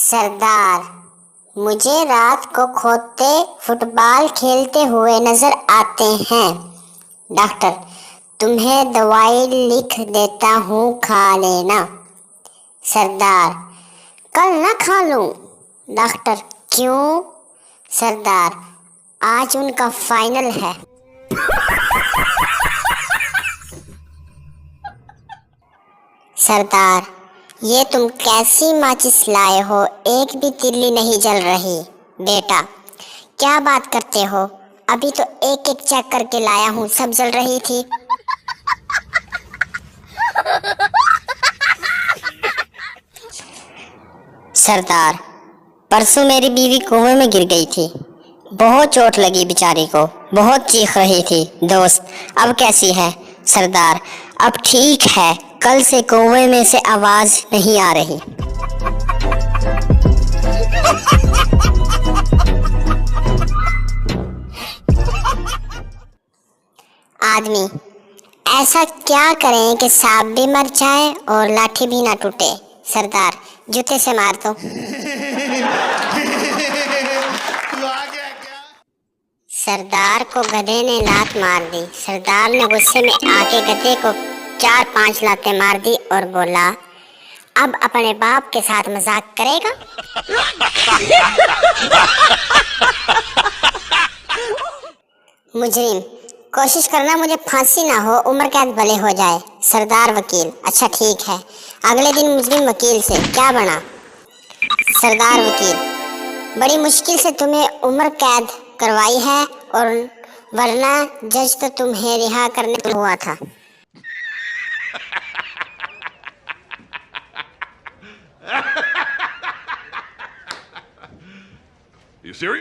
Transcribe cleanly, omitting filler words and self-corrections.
सरदार, मुझे रात को खोते फुटबॉल खेलते हुए नजर आते हैं। डॉक्टर, तुम्हें दवाई लिख देता हूँ, खा लेना। सरदार, कल ना खा लूं। डॉक्टर, क्यों? सरदार, आज उनका फाइनल है। सरदार, ये तुम कैसी माचिस लाए हो? एक भी तिल्ली नहीं जल रही। बेटा, क्या बात करते हो? अभी तो एक एक चेक करके लाया हूँ, सब जल रही थी। सरदार, परसों मेरी बीवी कुएं में गिर गई थी। बहुत चोट लगी बेचारी को, बहुत चीख रही थी। दोस्त, अब कैसी है? सरदार, अब ठीक है, कल से कुएं में से आवाज नहीं आ रही। आदमी, ऐसा क्या करें कि सांप भी मर जाए और लाठी भी ना टूटे? सरदार, जूते से मार दो। सरदार को गधे ने लात मार दी। सरदार ने गुस्से में आके गधे को 4-5 लातें मार दी और बोला, अब अपने बाप के साथ मजाक करेगा? मुजरिम, कोशिश करना मुझे फांसी ना हो, उम्र कैद भले हो जाए। सरदार वकील, अच्छा ठीक है। अगले दिन मुजरिम वकील से, क्या बना? सरदार वकील, बड़ी मुश्किल से तुम्हें उम्र कैद करवाई है, और वरना जज तो तुम्हें रिहा करने हुआ था। You serious?